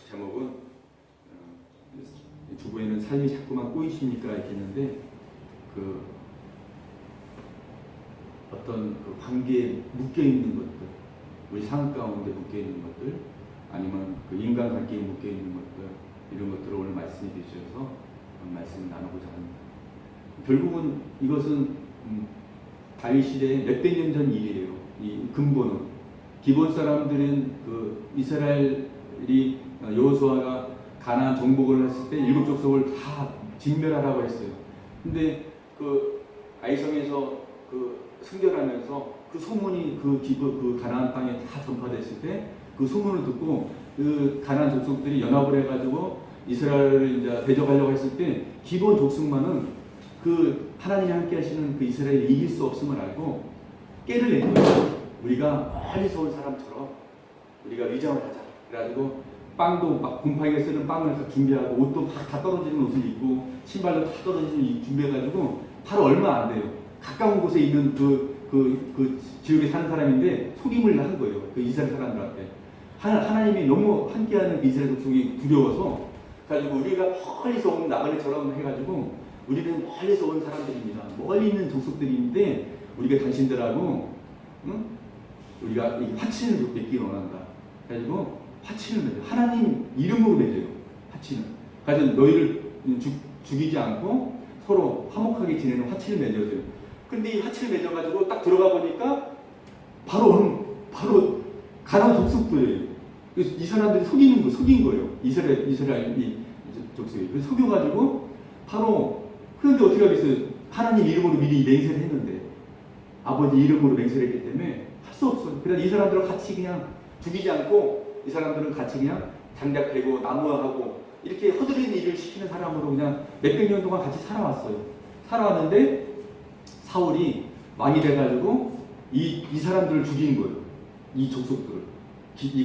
제목은 주부에는 삶이 자꾸만 꼬이십니까 이렇게 했는데 어떤 관계에 묶여 있는 것들, 우리 삶 가운데 묶여 있는 것들, 아니면 인간 관계에 묶여 있는 것들, 이런 것들을 오늘 말씀해 주셔서 말씀을 나누고자 합니다. 결국은 이것은 다윗 시대의 몇백 년 전 일이에요. 이 근본은 기본 사람들은 이스라엘이 여호수아가 가나안 정복을 했을 때 일곱 족속을 다 진멸하라고 했어요. 근데 아이성에서 승결하면서 소문이 가나안 땅에 다 전파됐을 때 그 소문을 듣고 가나안 족속들이 연합을 해가지고 이스라엘을 이제 대적하려고 했을 때 기본 족속만은 하나님이 함께 하시는 이스라엘을 이길 수 없음을 알고 깨를 낸 거예요. 우리가 멀리서 온 사람처럼 우리가 위장을 하자. 그래가지고 빵도 막 곰팡이가 쓰는 빵을 준비하고 옷도 막 다 떨어지는 옷을 입고 신발도 다 떨어지는 옷을 준비해가지고 바로 얼마 안 돼요. 가까운 곳에 있는 지역에 사는 사람인데 속임을 한 거예요. 이스라엘 사람들한테. 하나님이 너무 함께하는 이스라엘 족속이 두려워서 가지고 우리가 멀리서 온 나그네처럼 해가지고 우리는 멀리서 온 사람들입니다. 멀리 있는 족속들인데 우리가 당신들하고 우리가 화친을 맺기 원한다. 그래가지고 화친을 맺어요. 하나님 이름으로 맺어요. 화친을. 그래서 너희를 죽이지 않고 서로 화목하게 지내는 화친을 맺어줘요. 근데 이 화친을 맺어가지고 딱 들어가 보니까 바로 가나안 족속들이에요. 그래서 이 사람들이 속인 거예요. 이스라엘 족속이. 그래서 속여가지고 바로 그런데 어떻게 하겠어요? 하나님 이름으로 미리 맹세를 했는데 아버지 이름으로 맹세를 했기 때문에 할 수 없어요. 그래서 이 사람들은 같이 그냥 죽이지 않고 이 사람들은 같이 그냥 장작 패고 나무하고 이렇게 허드렛 일을 시키는 사람으로 그냥 몇백 년 동안 같이 살아왔어요. 살아왔는데 사울이 왕이 돼가지고 이 사람들을 죽이는 거예요. 이 족속들을.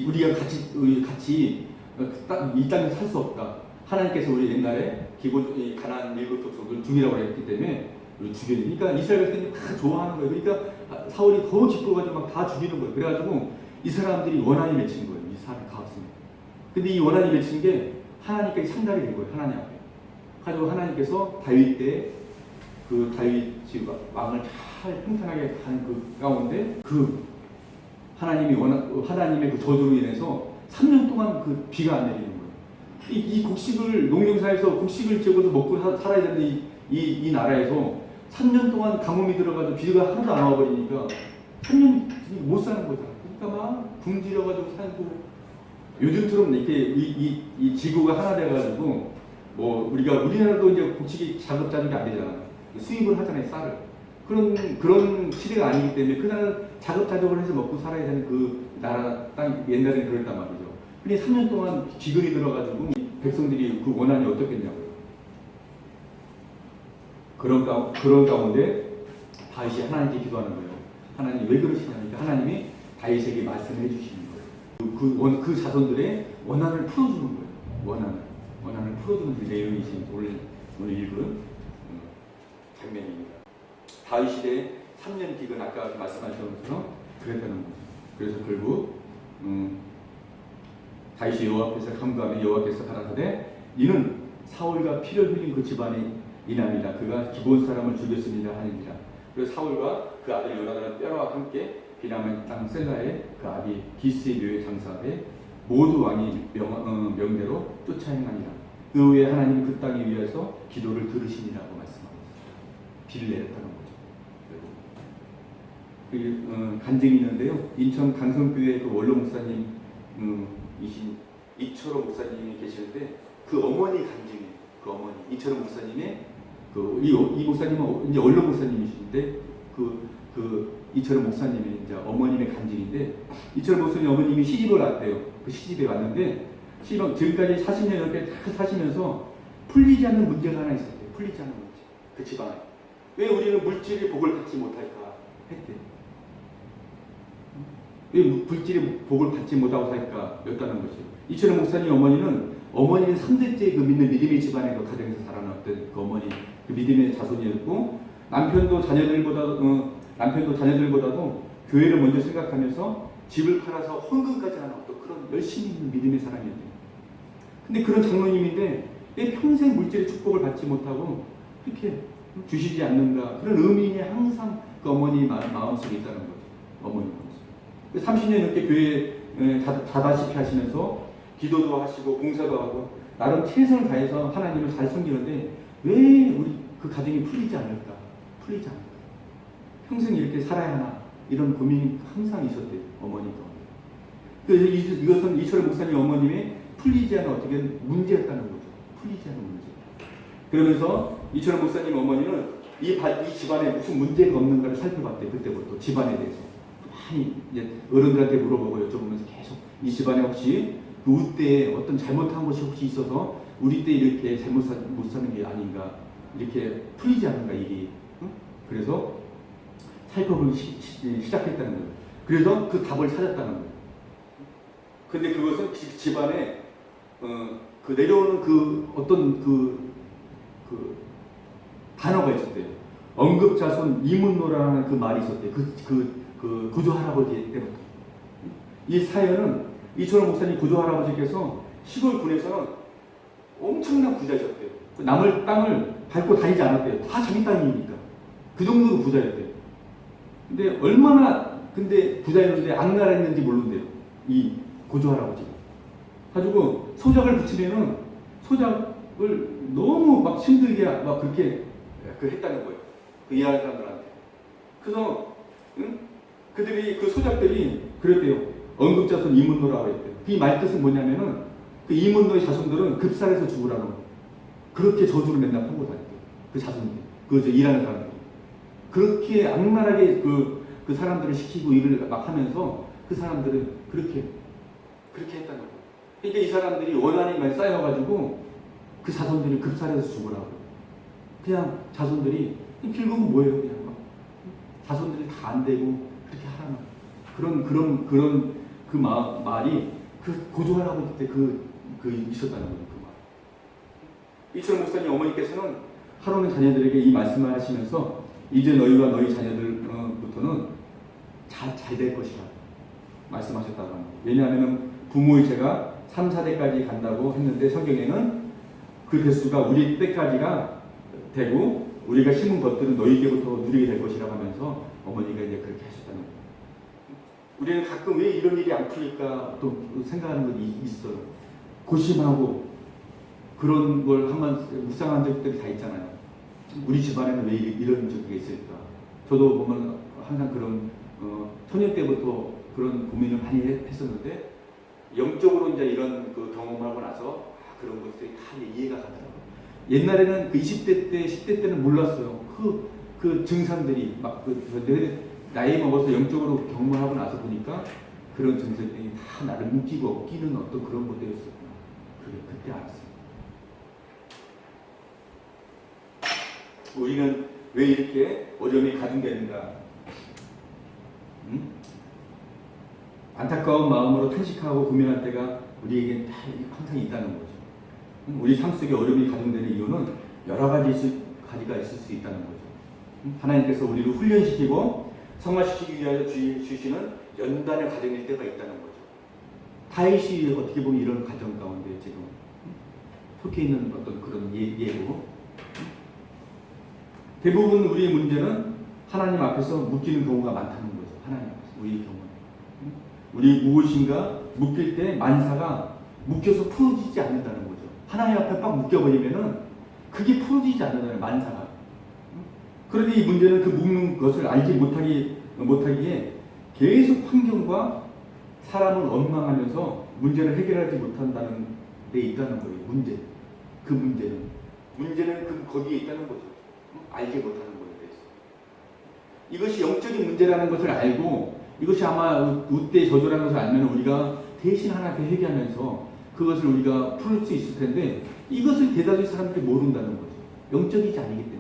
우리가 같이 이 땅에 살 수 없다. 하나님께서 우리 옛날에 가나안 일곱 족속을 죽이라고 했기 때문에 우리 죽여야 되니까 그러니까 이스라엘 백성들이 다 좋아하는 거예요. 그러니까 사울이 더 기뻐가지고 막 다 죽이는 거예요. 그래가지고 이 사람들이 원한이 맺힌 거예요. 이 사람이 가왔습니다. 근데 이 원한이 맺힌 게 하나님께서 상달이 된 거예요. 하나님 앞에. 가지고 하나님께서 다윗 때 다윗이 왕을 잘 평탄하게 하는 가운데 하나님의 저주로 인해서 3년 동안 비가 안 내리는 거예요. 이 농경사에서 곡식을 지어서 먹고 살아야 되는 이 나라에서 3년 동안 가뭄이 들어가서 비가 하나도 안 와버리니까 3년 못 사는 거죠. 그러니까 막 굶주려가지고 살고 요즘처럼 이렇게 이 지구가 하나 돼가지고 우리나라도 이제 곡식이 자급자족이 안 되잖아요. 수입을 하잖아요, 쌀을. 그런 시대가 아니기 때문에 그날은 자급자족을 해서 먹고 살아야 되는 나라 땅 옛날에는 그랬단 말이죠. 근데 3년 동안 기근이 들어가지고 백성들이 원한이 어떻겠냐고요. 그런 가운데 다윗이 하나님께 기도하는 거예요. 하나님 왜 그러시냐니까 하나님이 다윗에게 말씀을 해주시는 거예요. 그 자손들의 원한을 풀어주는 거예요. 원한을 풀어주는 내용이 지금 오늘 읽은 장면입니다. 다윗 시대의 3년 기근 아까 말씀하신 것처럼 그랬다는 거죠. 그래서 결국 다윗이 여호와 앞에서 간구하며 여호와께서 가라사대 이는 사울과 피를 흘린 그 집안의 이남이다. 그가 기본 사람을 죽였습니다 하니라. 그래서 사울과 그 아들 요나단의 뼈와 함께 비냐민 땅 셀라의 그 아비 기스의 묘에 장사하되 모두 왕이 명대로 쫓아 행하니라. 그 후에 하나님이 그 땅에 위해서 기도를 들으시니라고 말씀하고 있습니다. 비를 내렸다는 거죠. 간증이 있는데요. 인천 강성교회 원로 목사님 이신 이철호 목사님이 계시는데 그 어머니 간증이에요. 그 어머니 이철호 목사님의 이 목사님은 이제 원로 목사님이신데 이철호 목사님의 이제 어머님의 간증인데 이철호 목사님 어머님이 시집을 왔대요. 그 시집에 왔는데 지금까지 40년 이렇게 딱 사시면서 풀리지 않는 문제가 하나 있었대요. 풀리지 않는 문제. 그 집안에 왜 우리는 물질의 복을 받지 못할까 했대. 왜 물질의 복을 받지 못하고 살까 였다는 것이에요. 이철호 목사님 어머니는 3대째 믿는 믿음의 집안에 가정에서 자라났던 그 어머니 그 믿음의 자손이었고 남편도 자녀들보다도 교회를 먼저 생각하면서 집을 팔아서 헌금까지 하는 어떤 그런 열심히 있는 믿음의 사람이었대요. 근데 그런 장로님인데 왜 평생 물질의 축복을 받지 못하고 이렇게 주시지 않는가? 그런 의미에 항상 그 어머니 마음속에 있다는 거죠. 어머니 마음속에. 30년 넘게 교회에 다다시피 하시면서 기도도 하시고 봉사도 하고 나름 최선을 다해서 하나님을 잘 섬기는데 왜 우리 그 가정이 풀리지 않을까? 풀리지 않을까? 평생 이렇게 살아야 하나? 이런 고민이 항상 있었대요. 어머니도. 그래서 이것은 이철호 목사님 어머님의 풀리지 않은 어떻게 문제였다는 거죠. 풀리지 않은 문제. 그러면서 이철호 목사님 어머니는 이 집안에 무슨 문제가 없는가를 살펴봤대요. 그때부터 집안에 대해서. 많이 이제 어른들한테 물어보고 여쭤보면서 계속 이 집안에 혹시 그 우때에 어떤 잘못한 것이 혹시 있어서 우리 때 이렇게 못 사는 게 아닌가 이렇게 풀리지 않는가 일이. 응? 그래서 살펴보기 시작했다는 거예요. 그래서 그 답을 찾았다는 거예요. 근데 그것은 집안에 그 내려오는 그 어떤 그 단어가 있었대요. 언급자손 이문노라는 그 말이 있었대요. 그 구조 할아버지 때부터. 이 사연은 이철호 목사님 구조 할아버지께서 시골 군에서는 엄청난 부자셨대요. 남을 땅을 밟고 다니지 않았대요. 다 자기 땅이니까. 그 정도로 부자였대요. 근데 얼마나 부자였는데 악랄했는지 모르는데요. 이 구조 할아버지가. 가지고 소작을 붙이면은 소작을 너무 막 힘들게 막 그렇게 했다는 거예요. 그 일하는 사람들한테. 그래서 그들이 그 소작들이 그랬대요. 언급자손 이문노라고 했대요. 그 말 뜻은 뭐냐면은 그 이문노의 자손들은 급살해서 죽으라는 거예요. 그렇게 저주를 맨날 하고 다녔대요. 그 자손들, 그 일하는 사람들. 그렇게 악랄하게 그 사람들을 시키고 일을 막 하면서 그 사람들은 그렇게 했다는 거예요. 그러니까 이 사람들이 원한이 많이 쌓여가지고 그 자손들이 급살해서 죽으라고. 그냥 자손들이 결국은 뭐예요? 그냥 막 자손들이 다 안 되고 그렇게 하라는 그런 그 말이 그 고조하라고 그때 있었다는 거예요. 그 말. 이철호 목사님 어머니께서는 하루는 자녀들에게 이 말씀을 하시면서 이제 너희와 너희 자녀들부터는 잘 될 것이라 말씀하셨다고 합니다. 왜냐하면 부모의 죄가 3, 4대까지 간다고 했는데 성경에는 그 대수가 우리 때까지가 되고 우리가 심은 것들은 너희에게부터 누리게 될 것이라고 하면서 어머니가 이제 그렇게 하셨다는 거예요. 우리는 가끔 왜 이런 일이 안 풀릴까 또 생각하는 것이 있어요. 고심하고 그런 걸 한번 묵상한 적들이 다 있잖아요. 우리 집안에는 왜 이런 적이 있을까? 저도 보면 항상 그런 초년 때부터 그런 고민을 많이 했었는데 영적으로 이제 이런 그 경험하고 나서 그런 것들이 다 이해가 가더라고요. 옛날에는 그 20대 때, 10대 때는 몰랐어요. 그 증상들이 막 나이 먹어서 영적으로 경험하고 나서 보니까 그런 증상들이 다 나를 묶이고 끼는 어떤 그런 것들이었었구나. 그때 알았어요. 우리는 왜 이렇게 어려움이 가중되는가? 안타까운 마음으로 탄식하고 고민할 때가 우리에게 항상 있다는 거죠. 우리 삶 속에 어려움이 가중되는 이유는 여러 가지가 있을 수 있다는 거죠. 하나님께서 우리를 훈련시키고 성화시키기 위하여 주시는 연단의 과정일 때가 있다는 거죠. 다윗이 어떻게 보면 이런 과정 가운데 지금 속해 있는 어떤 그런 예고. 대부분 우리의 문제는 하나님 앞에서 묶이는 경우가 많다는 거죠. 하나님 앞에서 우리의 경우는. 우리 무엇인가 묶일 때 만사가 묶여서 풀어지지 않는다는 거죠. 하나님 앞에 빡 묶여버리면은 그게 풀어지지 않는다는 만사가. 그런데 이 문제는 그 묶는 것을 알지 못하기에 계속 환경과 사람을 원망하면서 문제를 해결하지 못한다는 데 있다는 거예요. 그 문제는 거기에 있다는 거죠. 알지 못하는 것에 대해서. 이것이 영적인 문제라는 것을 알고 이것이 아마 우때 저주라는 것을 알면 우리가 대신 하나님께 회개하면서 그것을 우리가 풀 수 있을 텐데 이것을 대다수 사람들이 모른다는 거죠. 영적이지 아니기 때문에.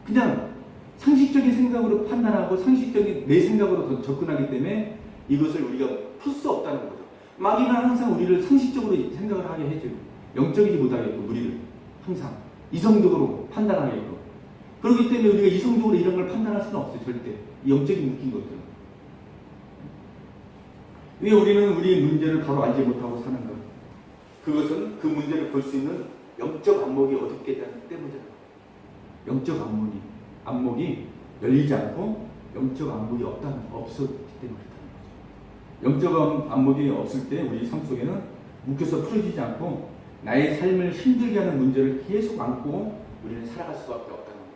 그냥 상식적인 생각으로 판단하고 상식적인 내 생각으로 접근하기 때문에 이것을 우리가 풀 수 없다는 거죠. 마귀는 항상 우리를 상식적으로 생각을 하게 해줘요. 영적이지 못하게끔 우리를 항상 이성적으로 판단하게끔. 그렇기 때문에 우리가 이성적으로 이런 걸 판단할 수는 없어요. 절대. 영적인 묶인 것들은. 왜 우리는 우리의 문제를 바로 알지 못하고 사는가? 그것은 그 문제를 볼 수 있는 영적 안목이 어둡기 때문이잖아요. 영적 안목이 열리지 않고 영적 안목이 없었기 때문에 그렇다는 거죠. 영적 안목이 없을 때 우리 삶 속에는 묶여서 풀어지지 않고 나의 삶을 힘들게 하는 문제를 계속 안고 우리는 살아갈 수밖에 없다는 거죠.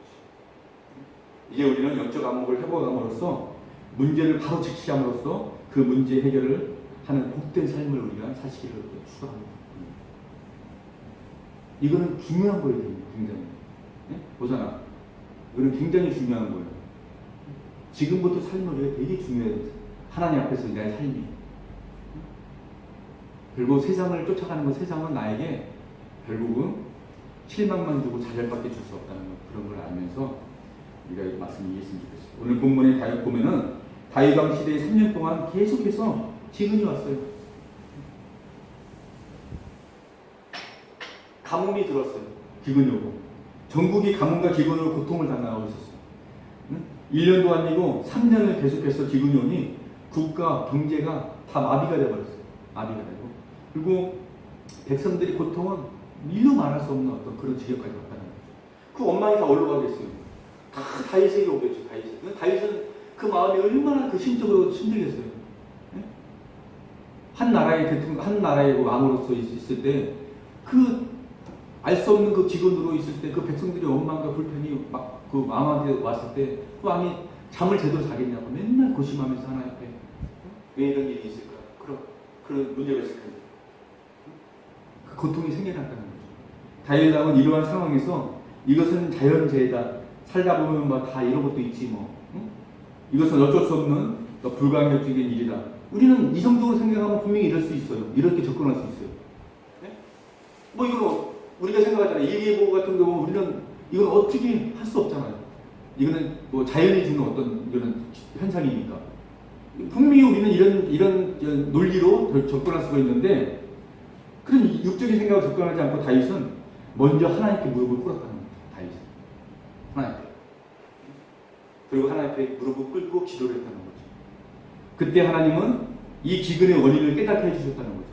이제 우리는 영적 안목을 회복함으로써 문제를 바로 직시함으로써 그 문제 해결을 하는 복된 삶을 우리가 사시기를 추구합니다. 이거는 중요한 거예요, 굉장히. 네? 보잖아. 이거는 굉장히 중요한 거예요. 지금부터 삶은 우리가 되게 중요해요. 하나님 앞에서 내 삶이. 그리고 세상을 쫓아가는 건 세상은 나에게 결국은 실망만 주고 좌절밖에 줄 수 없다는 그런 걸 알면서 우리가 이 말씀 이해했으면 좋겠어요. 오늘 본문에 다윗 보면은 다윗 왕 시대에 3년 동안 계속해서 지근이 왔어요. 가뭄이 들었어요. 기근이 오고. 전국이 가뭄과 기근으로 고통을 당하고 있었어요. 1년도 아니고 3년을 계속해서 기근이 오니 국가, 경제가 다 마비가 되어버렸어요. 마비가 되고. 그리고 백성들이 고통은 일로 말할 수 없는 어떤 그런 지경까지 왔다는 거죠. 그 원망이 다 올라가겠어요. 다 다윗에게 오겠죠. 다윗은 그 마음이 얼마나 그 심적으로 힘들겠어요. 한 나라의 대통령, 한 나라의 왕으로서 있을 때 그 알 수 없는 그 기근으로 있을 때 그 백성들의 원망과 불편이 막 그 왕한테 왔을 때 그 왕이 잠을 제대로 자겠냐고 맨날 고심하면서 하나님 앞에 왜 이런 일이 있을까? 그런 문제가 있을까? 그 고통이 생겨났다는 거죠. 다윗 왕은 이러한 상황에서 이것은 자연재해다. 살다 보면 뭐 다 이런 것도 있지 뭐. 응? 이것은 어쩔 수 없는 불가항력적인 일이다. 우리는 이성적으로 생각하면 분명히 이럴 수 있어요. 이렇게 접근할 수 있어요. 네? 뭐 이거 우리가 생각하잖아요. 일기예보 같은 경우 우리는 이건 어떻게 할 수 없잖아요. 이거는 뭐 자연이 주는 어떤 이런 현상이니까. 분명히 우리는 이런 논리로 접근할 수가 있는데 그런 육적인 생각을 접근하지 않고 다윗은 먼저 하나님께 무릎을 꿇었다는 거죠. 다윗은 하나님께. 그리고 하나님 앞에 무릎을 꿇고 기도를 했다는 거죠. 그때 하나님은 이 기근의 원인을 깨닫게 해주셨다는 거죠.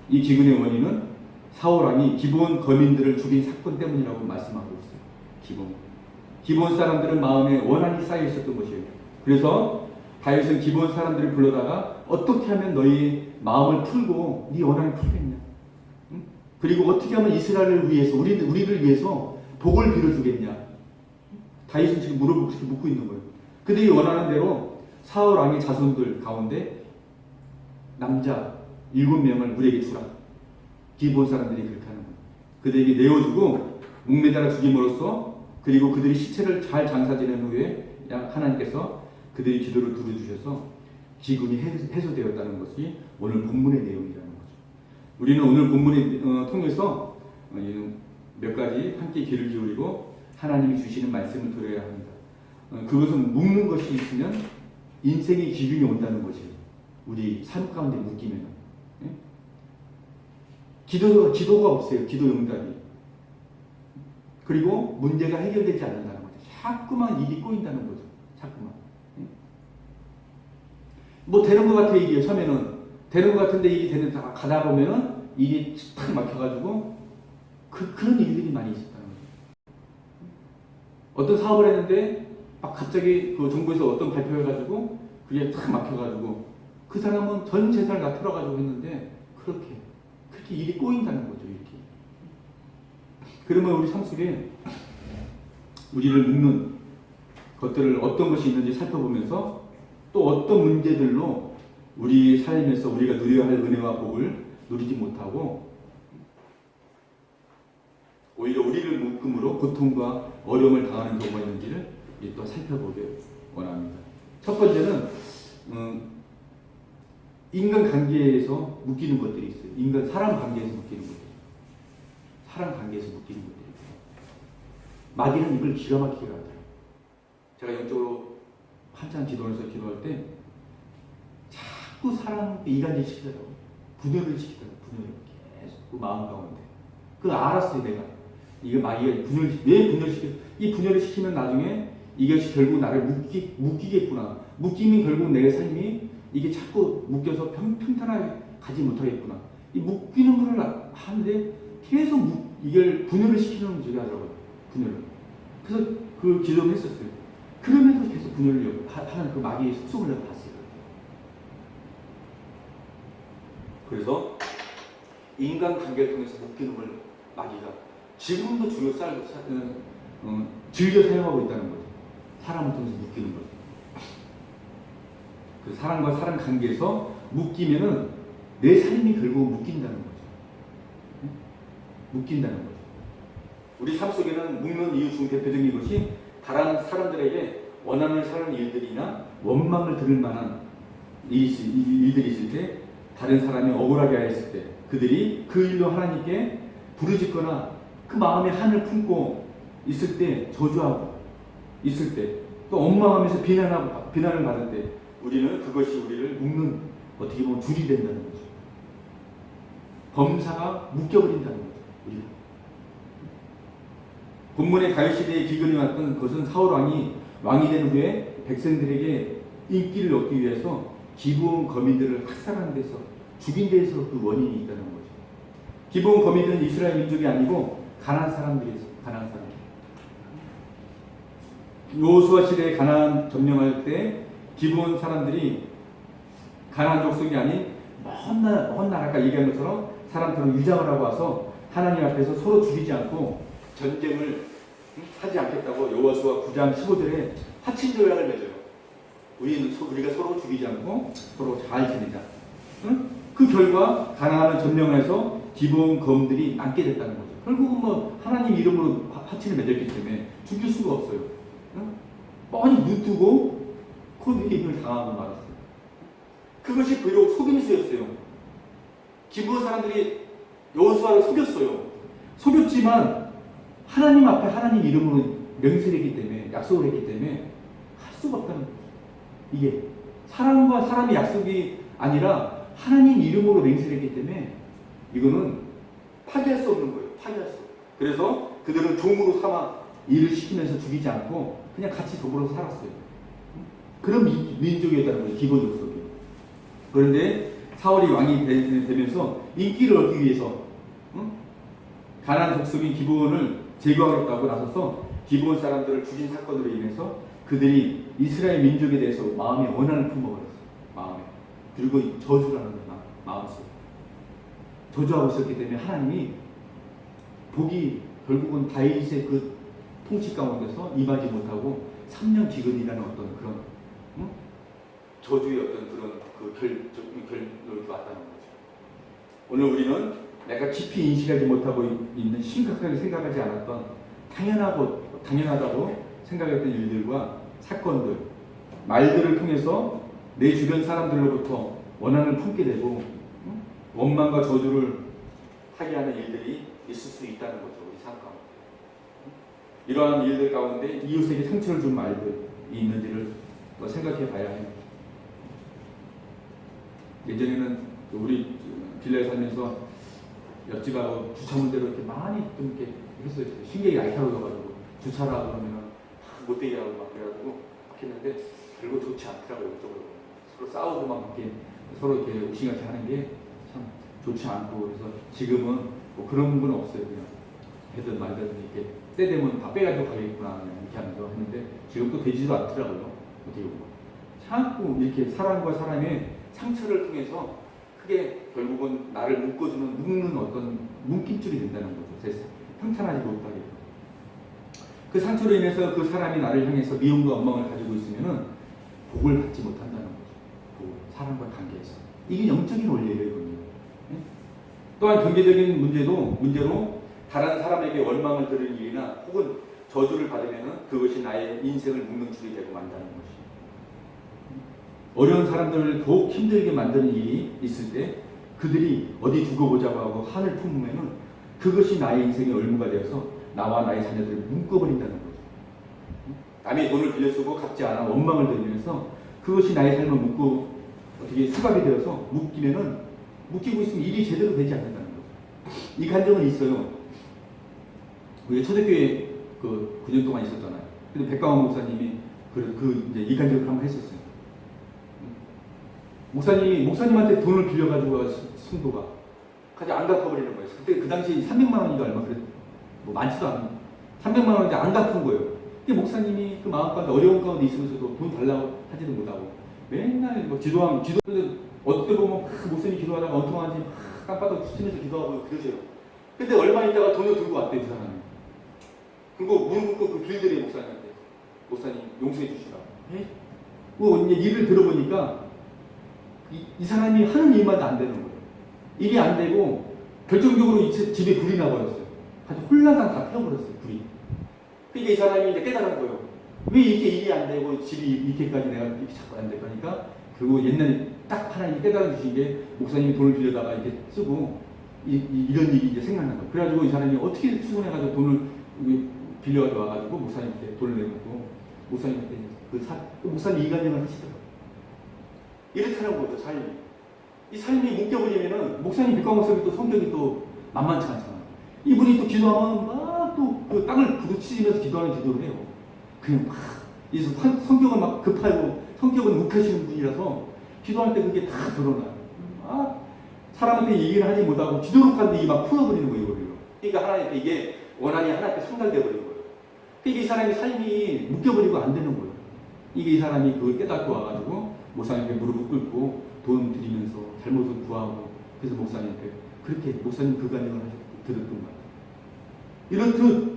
이 기근의 원인은 사울 왕이 기브온 거민들을 죽인 사건 때문이라고 말씀하고 있어요. 기브온 사람들은 마음에 원한이 쌓여 있었던 것이에요. 그래서 다윗은 기브온 사람들을 불러다가 어떻게 하면 너희 마음을 풀고 네 원한을 풀겠냐? 응? 그리고 어떻게 하면 이스라엘을 위해서 우리를 위해서 복을 빌어주겠냐? 다윗은 지금 무릎을 그렇게 묻고 있는 거예요. 그들이 원하는 대로 사울 왕의 자손들 가운데 남자 7명을 우리에게 주라. 기브온 사람들이 그렇게 하는 거예요. 그들에게 내어주고 목매달아 죽임으로써 그리고 그들이 시체를 잘 장사 지낸 후에 하나님께서 그들의 기도를 들어주셔서 기근이 해소되었다는 것이 오늘 본문의 내용이라는 거죠. 우리는 오늘 본문을 통해서 몇 가지 함께 귀를 기울이고 하나님이 주시는 말씀을 들어야 합니다. 그것은 묶는 것이 있으면 인생의 기근이 온다는 것이에요. 우리 삶 가운데 묶이면. 기도가 없어요. 기도 응답이. 그리고 문제가 해결되지 않는다는 거죠. 자꾸만 일이 꼬인다는 거죠. 자꾸만. 뭐 되는 것 같아 이게 처음에는 되는 것 같은데 일이 가다 보면은 일이 탁 막혀가지고 그런 일들이 많이 있었다는 거죠. 어떤 사업을 했는데 막 갑자기 그 정부에서 어떤 발표해가지고 그게 탁 막혀가지고 그 사람은 전 재산을 다 털어가지고 했는데 그렇게 일이 꼬인다는 거죠. 이렇게. 그러면 우리 삶 속에 우리를 묶는 것들을 어떤 것이 있는지 살펴보면서 또 어떤 문제들로 우리 삶에서 우리가 누려야 할 은혜와 복을 누리지 못하고 오히려 우리를 묶음으로 고통과 어려움을 당하는 경우가 있는지를 또 살펴보길 원합니다. 첫 번째는 인간 관계에서 묶이는 것들이 있어요. 사람 관계에서 묶이는 것들. 사람 관계에서 묶이는 것들이 있어요. 마귀는 이걸 기가 막히게 하더라고요. 제가 영적으로 한참 기도하면서 기도할 때 자꾸 사람한테 이간질 시키더라고요. 분열을 시키더라고요. 분열을 계속 그 마음 가운데. 그거 알았어요. 내가. 이게 마귀가 왜 분열시켜? 이 분열을 시키면 나중에 이것이 결국 나를 묶이겠구나. 묶이면 결국 내 삶이 이게 자꾸 묶여서 평탄하게 가지 못하겠구나. 이 묶이는 걸 하는데 계속 이걸 분열을 시키는 문제가 하더라고요. 분열을. 그래서 그 기도를 했었어요. 그러면서 계속 분열을 하는 그 마귀의 속성을 내가 봤어요. 그래서 인간관계를 통해서 묶이는 걸 마귀가 지금도 즐겨 사용하고 있다는 거죠. 사람을 통해서 묶이는 거죠. 그 사람과 사람 관계에서 묶이면은 내 삶이 결국 묶인다는 거죠. 묶인다는 거죠. 우리 삶 속에는 묶는 이유 중 대표적인 것이 다른 사람들에게 원한을 사는 일들이나 원망을 들을 만한 일들이 있을 때, 다른 사람이 억울하게 하였을 때, 그들이 그 일로 하나님께 부르짖거나 그 마음에 한을 품고 있을 때, 저주하고 있을 때, 또 원망하면서 비난을 받을 때, 우리는 그것이 우리를 묶는, 어떻게 보면 줄이 된다는 거죠. 범사가 묶여버린다는 거죠. 우리가. 본문의 다윗시대의 기근이 왔던 것은 사울왕이 왕이 된 후에 백성들에게 인기를 얻기 위해서 기브온 거민들을 학살하는 데서, 죽인 데에서 그 원인이 있다는 거죠. 기브온 거민들은 이스라엘 민족이 아니고 가나안 사람들이었어요. 가나안 사람. 여호수아 시대에 가나안 점령할 때 기브온 사람들이 가나안 족속이 아닌 먼 나라, 아까 얘기한 것처럼 사람들은 위장을 하고 와서 하나님 앞에서 서로 죽이지 않고 전쟁을 하지 않겠다고 여호수아 9장 15절에 화친 조약을 맺어요. 우리가 서로 죽이지 않고 서로 잘 지내자. 응? 그 결과 가나안을 점령해서 기브온 검들이 남게 됐다는 거죠. 결국은 뭐 하나님 이름으로 화친을 맺었기 때문에 죽일 수가 없어요. 응? 뻔히 눈 뜨고 코드입을 당하고 말았어요. 그것이 비록 속임수였어요. 기브온 사람들이 여호수아를 속였어요. 속였지만 하나님 앞에 하나님 이름으로 명세를 했기 때문에, 약속을 했기 때문에 할 수가 없다는 거죠. 이게 사람과 사람의 약속이 아니라 하나님 이름으로 맹세를 했기 때문에 이거는 파기할 수 없는 거예요. 파기할 수 없어요. 그래서 그들은 종으로 삼아 일을 시키면서 죽이지 않고 그냥 같이 더불어 살았어요. 그런 민족이었다는 거예요. 기본 족속이. 그런데 사울이 왕이 되면서 인기를 얻기 위해서 가나안 족속인 기브온을 제거하겠다고 나서서 기브온 사람들을 죽인 사건으로 인해서 그들이 이스라엘 민족에 대해서 마음에 원한을 품어버렸어요. 마음에. 그리고 저주라는 마음속에 저주하고 있었기 때문에 하나님이 복이 결국은 다윗의 그 통치 가운데서 임하지 못하고 3년 기근이라는 어떤 그런 저주의 어떤 그런 결론이 왔다는 거죠. 오늘 우리는 내가 깊이 인식하지 못하고 있는, 심각하게 생각하지 않았던 당연하다고 생각했던 일들과 사건들, 말들을 통해서 내 주변 사람들로부터 원한을 품게 되고 원망과 저주를 하게 하는 일들이 있을 수 있다는 거죠. 우리 삶 가운데. 이러한 일들 가운데 이웃에게 상처를 준 말들이 있는지를 생각해 봐야 해요. 예전에는 우리 빌라에 살면서 옆집하고 주차 문제로 이렇게 많이 좀 이렇게 했어요. 신경이 날카로워가지고 주차라 그러면은 못되게 하고 막 그래가지고 막 했는데 별로 좋지 않더라고요. 이쪽으로 서로 싸우고 막 이렇게 서로 이렇게 우싱같이 하는 게 참 좋지 않고, 그래서 지금은 뭐 그런 건 없어요. 그냥 해든 말든 이렇게 때 되면 다 빼가지고 가겠구나 이렇게 하면서 했는데 지금 또 되지도 않더라고요. 어떻게 보면 자꾸 이렇게 사람과 사람의 상처를 통해서 크게 결국은 나를 묶는 어떤 묶임줄이 된다는 거죠. 평탄하지 못하게. 그 상처로 인해서 그 사람이 나를 향해서 미움과 원망을 가지고 있으면은 복을 받지 못한다는 거죠. 사람과 관계에서. 이게 영적인 원리예요. 또한 경제적인 문제로 다른 사람에게 원망을 들은 일이나 혹은 저주를 받으면은 그것이 나의 인생을 묶는 줄이 되고 만다는 것이. 어려운 사람들을 더욱 힘들게 만드는 일이 있을 때 그들이 어디 두고 보자고 하고 한을 품으면은 그것이 나의 인생의 얼무가 되어서 나와 나의 자녀들을 묶어버린다는 거죠. 남의 돈을 빌려 쓰고 갚지 않아 원망을 들으면서 그것이 나의 삶을 묶고 어떻게 수갑이 되어서 묶이고 있으면 일이 제대로 되지 않는다는 거죠. 이 간증은 있어요. 우리 초대교회 그 9년 동안 있었잖아요. 근데 백광원 목사님이 이제 이 간증을 한번 했었어요. 목사님한테 돈을 빌려가지고 성도가 가지고 안 갚아버리는 거예요. 그때 그 당시 300만 원인가 얼마 그랬, 뭐 많지도 않은 300만 원인데 안 갚은 거예요. 근데 목사님이 그 마음 가운데 어려운 가운데 있으면서도 돈 달라고 하지는 못하고 맨날 뭐 기도하면 어떻게 보면 목사님이 기도하다가 엉뚱한지 깜빡하고 치면서 기도하고 그러세요. 근데 얼마 있다가 돈을 들고 왔대 그 사람이. 그리고 무릎 꿇고 그 빌드레 목사님한테 목사님 용서해 주시라. 뭐 이제 일을 들어보니까 이 사람이 하는 일마다 안 되는 거예요. 일이 안 되고 결정적으로 집에 불이 나버렸어요. 아주 혼란상 다 태워버렸어요. 불이. 그러니까 이 사람이 이제 깨달은 거예요. 왜 이렇게 일이 안 되고 집이 이렇게까지 내가 이렇게 자꾸 안 될까 하니까 결국 옛날에 딱 하나님이 깨달아 주신 게 목사님이 돈을 빌려다가 이렇게 쓰고 이런 일이 이제 생각난 거예요. 그래가지고 이 사람이 어떻게 수건해가지고 돈을 빌려가지고 와가지고 목사님한테 돈을 내고 목사님한테 목사님 이간질을 하시더라고요. 이렇다는 거죠, 삶이. 이 삶이 묶여버리면은 목사님 백광 목사님이 또 성격이 또 만만치 않잖아요. 이분이 또 기도하면 막 또 그 땅을 부딪히면서 기도하는 기도를 해요. 그냥 막 성격은 막 급하고 성격은 욱하시는 분이라서 기도할 때 그게 다 드러나요. 막 사람한테 얘기를 하지 못하고 기도로 가는데 이 막 풀어버리는 거예요, 이거를. 그러니까 하나님께 이게 원한이 하나님께 상달돼버리는 거예요. 그러니까 이 사람이 삶이 묶여버리고 안 되는 거예요. 이게 이 사람이 그걸 깨닫고 와가지고 목사님께 무릎을 꿇고 돈 드리면서 잘못을 구하고 그래서 목사님께 그렇게 목사님 그 간증을 들었던 거예요. 이렇듯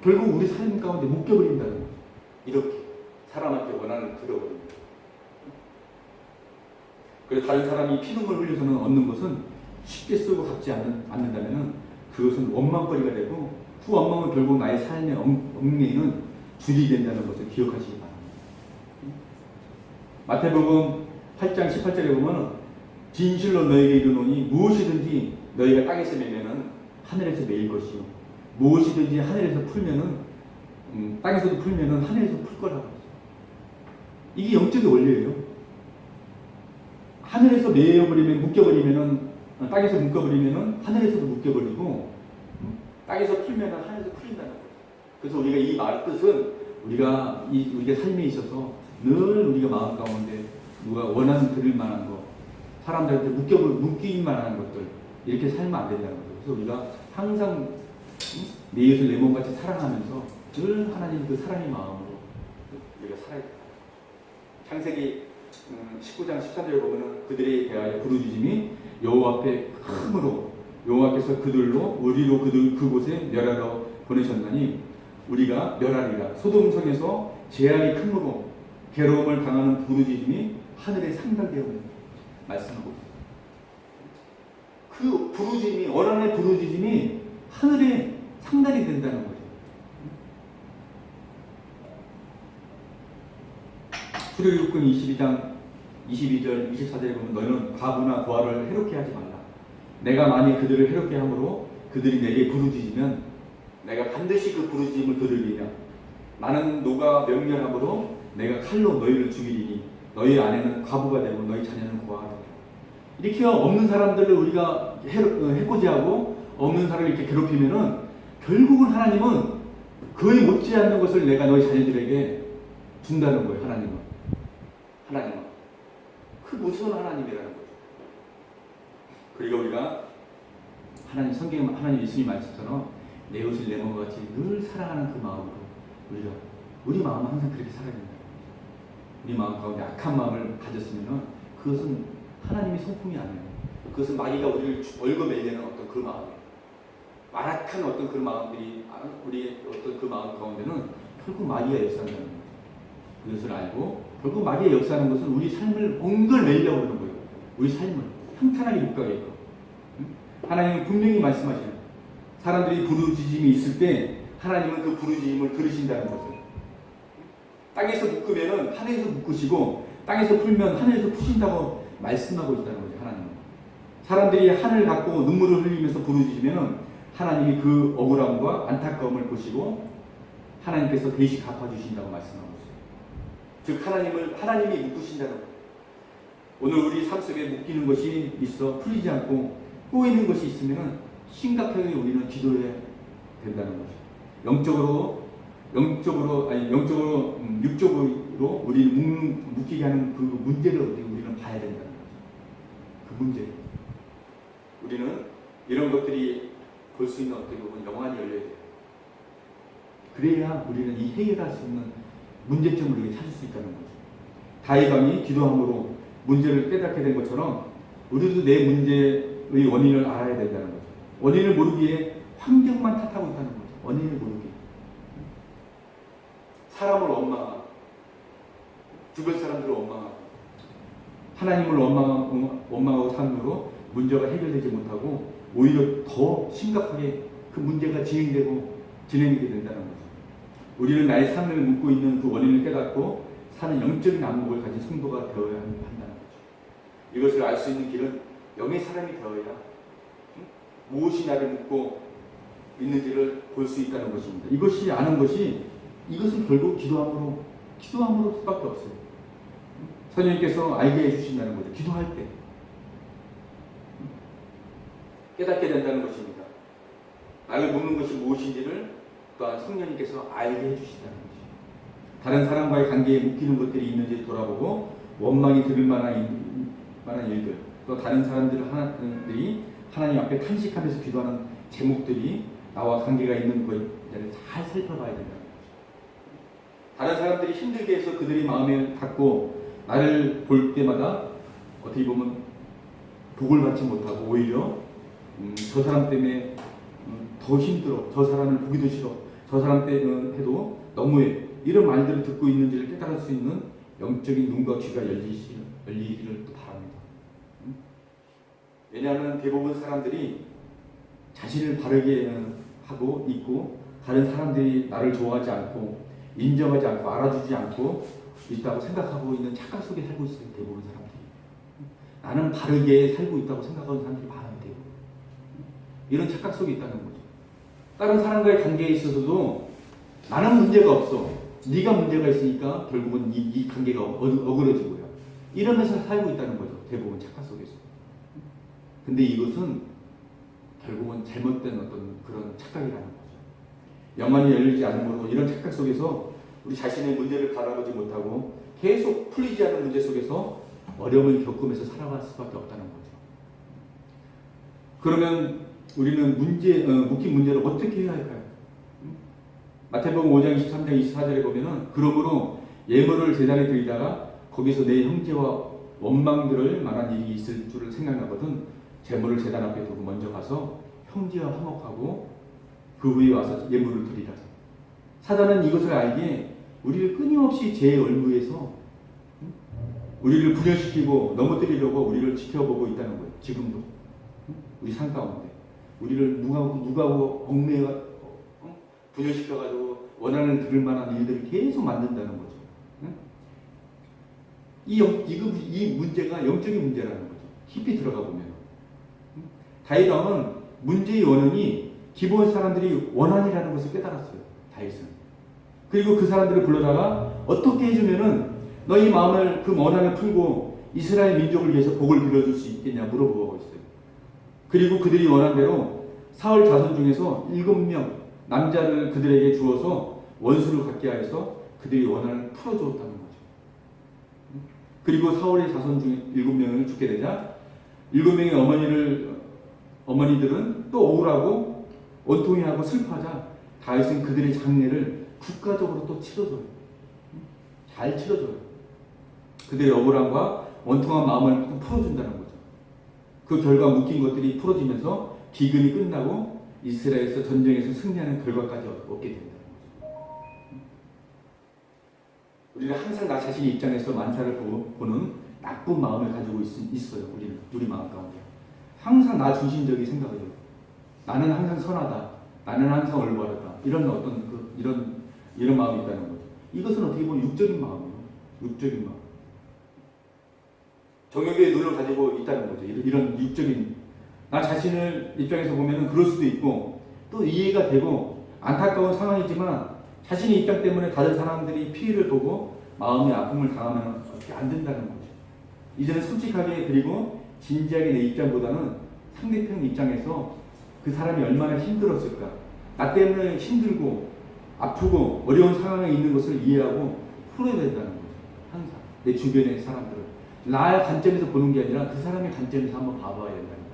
결국 우리 삶 가운데 묶여버린다는 거죠. 이렇게 사람한테 원한을 들어버립니다. 그래서 다른 사람이 피눈물 흘려서는 얻는 것은 쉽게 쓰고 갚지 않는다면 그것은 원망거리가 되고 그 원망은 결국 나의 삶의 얽매이는 줄이 된다는 것을 기억하시기 바랍니다. 마태복음 8장 18절에 보면 진실로 너에게 이르노니 무엇이든지 너희가 땅에서 매면은 하늘에서 매일 것이요 무엇이든지 하늘에서 풀면은 땅에서도 풀면은 하늘에서 풀 거라고 했어요. 이게 영적인 원리예요. 하늘에서 매여버리면 묶여버리면은 땅에서 묶어버리면은 하늘에서도 묶여버리고 땅에서 풀면은 하늘에서 풀린다는 거예요. 그래서 우리가 이 말 뜻은 우리가 삶에 있어서 늘 우리가 마음 가운데 누가 원하는 들을 만한 것, 사람들한테 묶일 만한 것들 이렇게 살면 안 된다는 거죠. 그래서 우리가 항상 내 이웃을 내 몸같이 사랑하면서 늘 하나님 그 사랑의 마음으로 우리가 살아야 됩니다. 창세기 19장 13절에 보면은 그들에 대하여 부르짖음이 여호와 앞에 크므로 여호와께서 그들로 우리로 그곳에 멸하러 보내셨나니 우리가 멸하리라. 소돔성에서 재앙이 크므로 괴로움을 당하는 부르짖음이 하늘에 상달되었는 말씀하고 있습니다. 그 부르짖음이 원한의 부르짖음이 하늘에 상달이 된다는 거죠. 출애굽기 22장 22절 24절에 보면 너희는 과부나 고아를 해롭게 하지 말라. 내가 만일 그들을 해롭게 함으로 그들이 내게 부르짖으면 내가 반드시 그 부르짖음을 들으리라. 나는 노가 명렬함으로 내가 칼로 너희를 죽이리니 너희 아내는 과부가 되고 너희 자녀는 고아가 되리라. 이렇게 없는 사람들을 우리가 해코지하고 없는 사람을 이렇게 괴롭히면은 결국은 하나님은 그에 못지않는 것을 내가 너희 자녀들에게 준다는 거예요. 하나님은 그 무서운 하나님이라는 거죠. 그리고 우리가 하나님 성경에 하나님 예수님 말씀처럼 내 이웃을 내 몸과 같이 늘 사랑하는 그 마음으로 우리 마음은 항상 그렇게 살아야 된다. 우리 마음 가운데 악한 마음을 가졌으면은 그것은 하나님의 성품이 아니에요. 그것은 마귀가 우리를 얽어매려는 어떤 그 마음이에요. 완악한 어떤 그 마음들이 우리의 어떤 그 마음 가운데는 결국 마귀가 역사한다는 거죠. 그것을 알고 결국 마귀의 역사하는 것은 우리 삶을 엉걸매려고 하는 거예요. 우리 삶을 평탄하게 못 가게끔. 하나님은 분명히 말씀하시는 사람들이 부르짖음이 있을 때 하나님은 그 부르짖음을 들으신다는 것을. 땅에서 묶으면은 하늘에서 묶으시고 땅에서 풀면 하늘에서 푸신다고 말씀하고 있다는 거죠. 하나님은. 사람들이 하늘 갖고 눈물을 흘리면서 부르짖으면은 하나님이 그 억울함과 안타까움을 보시고 하나님께서 대신 갚아주신다고 말씀하고 있어요. 즉 하나님이 묶으신다는 거예요. 오늘 우리 삶 속에 묶이는 것이 있어 풀리지 않고 꼬이는 것이 있으면 심각하게 우리는 기도해야 된다는 거죠. 육적으로 우리를 묶이게 하는 그 문제를 우리는 봐야 된다는 거죠. 그 문제. 우리는 이런 것들이 볼 수 있는 어떻게 보면 영안이 열려야 돼요. 그래야 우리는 이 해결할 수 있는 문제점을 우리가 찾을 수 있다는 거죠. 다윗왕이 기도함으로 문제를 깨닫게 된 것처럼 우리도 내 문제의 원인을 알아야 된다는 거죠. 원인을 모르기에 환경만 탓하고 있다는 거죠. 원인을 모르기. 사람을 원망하고 주변 사람들을 원망하고 하나님을 원망하고 삶으로 문제가 해결되지 못하고 오히려 더 심각하게 그 문제가 진행되게 된다는 거죠. 우리는 나의 삶을 묻고 있는 그 원인을 깨닫고 사는 영적인 안목을 가진 성도가 되어야 한다는 거죠. 이것을 알 수 있는 길은 영의 사람이 되어야 무엇이 나를 묻고 있는지를 볼 수 있다는 것입니다. 이것이 아는 것이 이것은 결국 기도함으로 수밖에 없어요. 성령님께서 알게 해주신다는 거죠. 기도할 때 깨닫게 된다는 것입니다. 나를 묻는 것이 무엇인지를 또한 성령님께서 알게 해주신다는 것이죠. 다른 사람과의 관계에 묶이는 것들이 있는지 돌아보고 원망이 들을 만한 일들, 또 다른 사람들이 하나님 앞에 탄식하면서 기도하는 제목들이 나와 관계가 있는 것을 잘 살펴봐야 된다는 거죠. 다른 사람들이 힘들게 해서 그들이 마음을 닫고 나를 볼 때마다 어떻게 보면 복을 받지 못하고 오히려 저 사람 때문에 더 힘들어, 저 사람을 보기도 싫어, 저 사람 때문에 해도 너무해, 이런 말들을 듣고 있는지를 깨달을 수 있는 영적인 눈과 귀가 열리기를 또 바랍니다. 왜냐하면 대부분 사람들이 자신을 바르게 하고 있고 다른 사람들이 나를 좋아하지 않고 인정하지 않고 알아주지 않고 있다고 생각하고 있는 착각 속에 살고 있어요. 대부분 사람들이. 나는 바르게 살고 있다고 생각하는 사람들이 많아요. 대부분. 이런 착각 속에 있다는 거죠. 다른 사람과의 관계에 있어서도 나는 문제가 없어, 네가 문제가 있으니까 결국은 이 관계가 어그러지고요. 이러면서 살고 있다는 거죠. 대부분 착각 속에서. 근데 이것은 결국은 잘못된 어떤 그런 착각이라는 거죠. 영안이 열리지 않으므로 이런 착각 속에서 우리 자신의 문제를 바라보지 못하고 계속 풀리지 않은 문제 속에서 어려움을 겪으면서 살아갈 수밖에 없다는 거죠. 그러면 우리는 묶인 문제를 어떻게 해야 할까요? 마태복음 5장 23장 24절에 보면은 그러므로 예물을 제단에 드리다가 거기서 내 형제와 원망들을 만한 일이 있을 줄을 생각나거든 제물을 제단 앞에 두고 먼저 가서 형제와 화목하고 그 후에 와서 예물을 드리라. 사단은 이것을 알기에 우리를 끊임없이 제 얼굴에서 우리를 분열시키고 넘어뜨리려고 우리를 지켜보고 있다는 거예요. 지금도 우리 삶 가운데 우리를 누가고 얽매여 분열시켜가지고 원하는 들을 만한 일들을 계속 만든다는 거죠. 이 문제가 영적인 문제라는 거죠. 깊이 들어가 보면 다윗 왕은 문제의 원인이 기본 사람들이 원한이라는 것을 깨달았어요. 다윗은. 그리고 그 사람들을 불러다가 어떻게 해주면은 너희 마음을 그 원한을 풀고 이스라엘 민족을 위해서 복을 빌어줄 수 있겠냐 물어보고 있어요. 그리고 그들이 원한 대로 사울 자손 중에서 7명 남자를 그들에게 주어서 원수를 갖게 하여서 그들이 원한을 풀어주었다는 거죠. 그리고 사울의 자손 중에 7명을 죽게 되자 7명의 어머니들은 또 억울하고 원통해하고 슬퍼하자 다윗은 그들의 장례를 국가적으로 또 치러줘요. 잘 치러줘요. 그들의 억울함과 원통한 마음을 또 풀어준다는 거죠. 그 결과 묶인 것들이 풀어지면서 기근이 끝나고 이스라엘에서 전쟁에서 승리하는 결과까지 얻게 된다는 거죠. 우리는 항상 나 자신의 입장에서 만사를 보는 나쁜 마음을 가지고 있어요. 우리 마음 가운데. 항상 나 중심적인 생각을 해요. 나는 항상 선하다. 나는 항상 올바르다. 이런 어떤 이런 마음이 있다는 거죠. 이것은 어떻게 보면 육적인 마음이에요. 육적인 마음. 정욕의 눈을 가지고 있다는 거죠. 이런 육적인 나 자신을 입장에서 보면은 그럴 수도 있고 또 이해가 되고 안타까운 상황이지만 자신의 입장 때문에 다른 사람들이 피해를 보고 마음의 아픔을 당하면 어떻게 안 된다는 거죠. 이제는 솔직하게 그리고 진지하게 내 입장보다는 상대편 입장에서 그 사람이 얼마나 힘들었을까, 나 때문에 힘들고 아프고 어려운 상황에 있는 것을 이해하고 풀어야 된다는 거죠. 항상 내 주변의 사람들을 나의 관점에서 보는 게 아니라 그 사람의 관점에서 한번 봐봐야 된다는 거죠.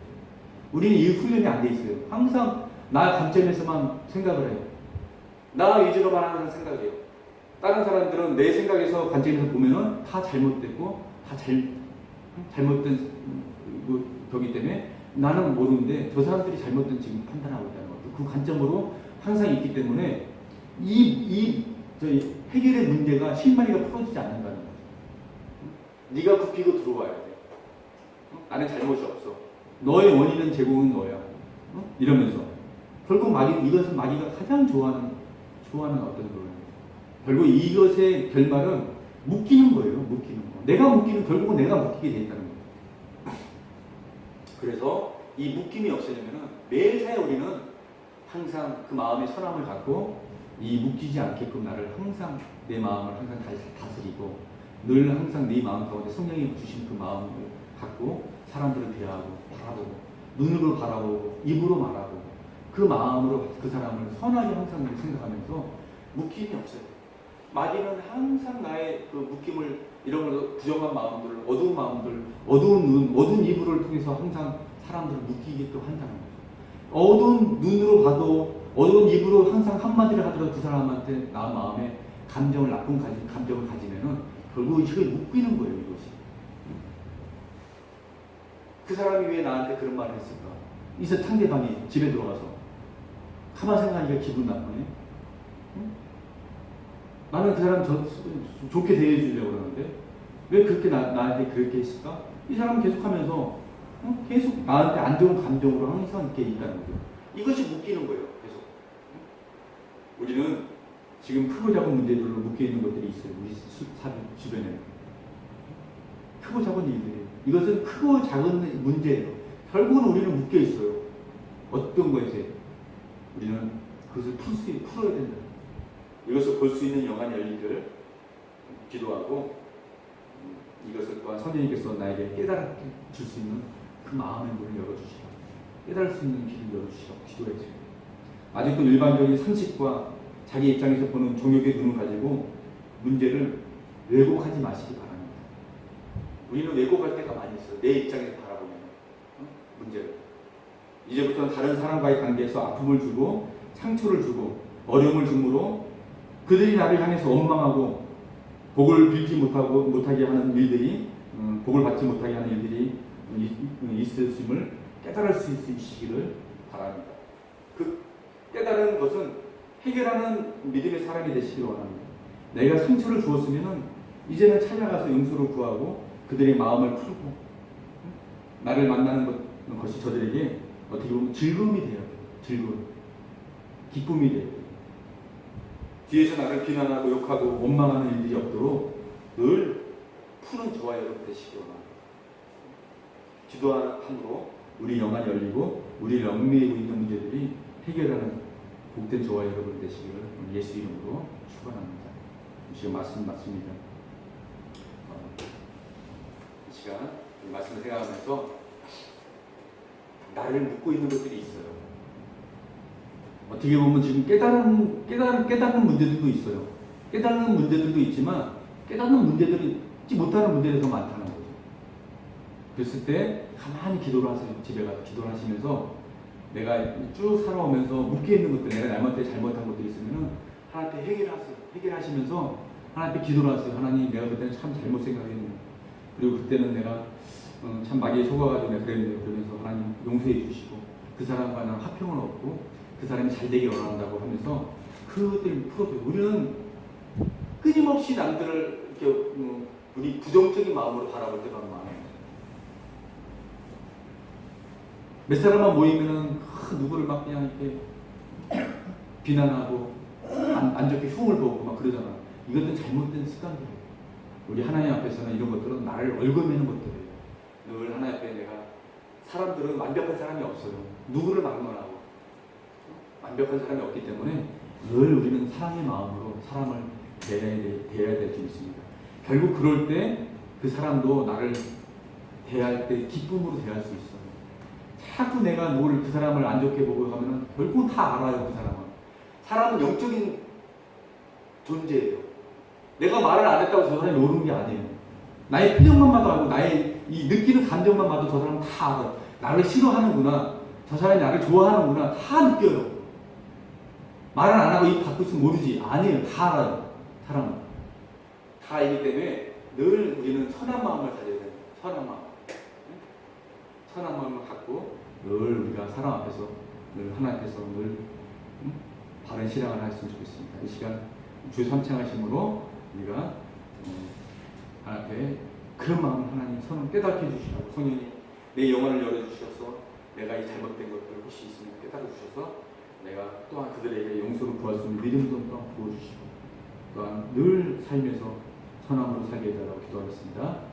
우리는 이 훈련이 안 돼 있어요. 항상 나 관점에서만 생각을 해요. 나 위주로만 하는 생각이에요. 다른 사람들은 내 생각에서 관점에서 보면은 다 잘못됐고 다 잘못된 거기 때문에 나는 모르는데 저 사람들이 잘못된 지금 판단하고 있다는 거죠. 그 관점으로 항상 있기 때문에 저희 해결의 문제가 실마리가 풀어지지 않는다는 거죠. 네가 굽히고 들어와야 돼. 나는 잘못이 없어. 너의 원인은 제공은 너야. 이러면서 결국 이것은 마귀가 가장 좋아하는 어떤 거예요. 결국 이것의 결말은 묶이는 거예요. 묶이는 거. 결국은 내가 묶이게 돼 있다는 거예요. 그래서 이 묶임이 없어지면은 매일사에 우리는 항상 그 마음의 선함을 갖고 이 묶이지 않게끔 나를 항상 내 마음을 항상 다스리고 늘 항상 네 마음 가운데 성령이 주신 그 마음을 갖고 사람들을 대하고 바라보고 눈으로 바라보고 입으로 말하고 그 마음으로 그 사람을 선하게 항상 생각하면서 묶임이 없어요. 마귀는 항상 나의 그 묶임을 이런 걸로 부정한 마음들, 어두운 마음들, 어두운 눈, 어두운 이불을 통해서 항상 사람들을 묶이게끔 한다는 거죠. 어두운 눈으로 봐도 어두운 입으로 항상 한마디를 하더라도 그 사람한테 나 마음에 나쁜 감정을 가지면은 결국 이게 묶이는 거예요, 이것이. 그 사람이 왜 나한테 그런 말을 했을까? 이제 상대방이 집에 들어가서 가만 생각하니까 기분 나쁘네. 응? 나는 그 사람 좋게 대해주려고 그러는데 왜 그렇게 나한테 그렇게 했을까? 이 사람은 계속하면서 계속 나한테 안 좋은 감정으로 항상 이렇게 있다는 거죠. 이것이 묶이는 거예요. 계속. 우리는 지금 크고 작은 문제들로 묶여 있는 것들이 있어요. 우리 사회 주변에. 크고 작은 일들이. 이것은 크고 작은 문제예요. 결국은 우리는 묶여 있어요. 어떤 것에 우리는 그것을 풀어야 된다. 이것을 볼 수 있는 영안이 열리기를 기도하고 이것을 또한 성령님께서 나에게 깨달게 줄 수 있는 그 마음의 문을 열어주시라. 깨달을 수 있는 길을 열어주시라. 기도해주세요. 아직도 일반적인 상식과 자기 입장에서 보는 종교의 눈을 가지고 문제를 왜곡하지 마시기 바랍니다. 우리는 왜곡할 때가 많이 있어요. 내 입장에서 바라보면 문제를. 이제부터는 다른 사람과의 관계에서 아픔을 주고 상처를 주고 어려움을 주므로 그들이 나를 향해서 원망하고 복을 빌지 못하게 하는 일들이 복을 받지 못하게 하는 일들이 있으심을 깨달을 수 있으시기를 바랍니다. 그 깨달은 것은 해결하는 믿음의 사람이 되시길 원합니다. 내가 상처를 주었으면 이제는 찾아가서 용서를 구하고 그들의 마음을 풀고 나를 만나는 것이 저들에게 어떻게 보면 즐거움이 돼요. 즐거움. 기쁨이 돼요. 뒤에서 나를 비난하고 욕하고 원망하는 일들이 없도록 늘 푸는 저와 여러분 되시기 원합니다. 기도함으로 우리 영안이 열리고 우리 얽매이고 있는 문제들이 해결하는 복된 저와 여러분 되시기를 예수 이름으로 축원합니다. 지금 말씀 맞습니다. 이 시간 이 말씀을 생각하면서 나를 묶고 있는 것들이 있어요. 어떻게 보면 지금 깨닫는 문제들도 있어요. 깨닫는 문제들도 있지만 깨닫는 문제들이 잊지 못하는 문제들이 더 많다는 거죠. 그랬을 때 가만히 기도를 하세요. 집에 가서 기도를 하시면서 내가 쭉 살아오면서 묶여 있는 것들, 내가 잘못한 것들이 있으면은 하나님께 해결하세요. 해결하시면서 하나님께 기도를 하세요. 하나님, 내가 그때는 참 잘못 생각했는데, 그리고 그때는 내가 참 마귀에 속아가지고 내가 그랬는데, 그러면서 하나님 용서해 주시고 그 사람과 나는 화평을 얻고 그 사람이 잘 되길 원한다고 하면서 그것들을 풀어줘요. 우리는 끊임없이 남들을 이렇게 우리 부정적인 마음으로 바라볼 때가 많아요. 몇 사람만 모이면은 누구를 막 그냥 이렇게 비난하고 안 좋게 흉을 보고 막 그러잖아. 이것도 잘못된 습관들이에요. 우리 하나님 앞에서는 이런 것들은 나를 얽어매는 것들이에요. 늘 하나님 앞에 내가 사람들은 완벽한 사람이 없어요. 누구를 막론하고 완벽한 사람이 없기 때문에 늘 우리는 사랑의 마음으로 사람을 대해야 될 수 있습니다. 결국 그럴 때 그 사람도 나를 대할 때 기쁨으로 대할 수 있어요. 자꾸 내가 그 사람을 안 좋게 보고 가면은 결국은 다 알아요. 그 사람은. 사람은 영적인 존재예요. 내가 말을 안 했다고 저 사람이 모르는 게 아니에요. 나의 표정만 봐도 알고 나의 이 느끼는 감정만 봐도 저 사람은 다 알아. 나를 싫어하는구나. 저 사람이 나를 좋아하는구나 다 느껴요. 말은 안 하고 입 닫고 있으면 모르지. 아니에요. 다 알아요. 사람은. 다 알기 때문에 늘 우리는 선한 마음을 가져야 돼요. 선한 마음. 선한 마음을 갖고 늘 우리가 사람 앞에서 늘 하나님 앞에서 늘 바른 신앙을 했으면 좋겠습니다. 이 시간 주 3창 하심으로 우리가 하나님 앞에 그런 마음을 하나님 선을 깨닫게 해주시라고 성령님 내 영혼을 열어주셔서 내가 이 잘못된 것들 혹시 있으면 깨닫아 주셔서 내가 또한 그들에게 용서를 구할 수 있는 믿음도 또한 부어주시고 또한 늘 살면서 선함으로 살게 해달라고 기도하겠습니다.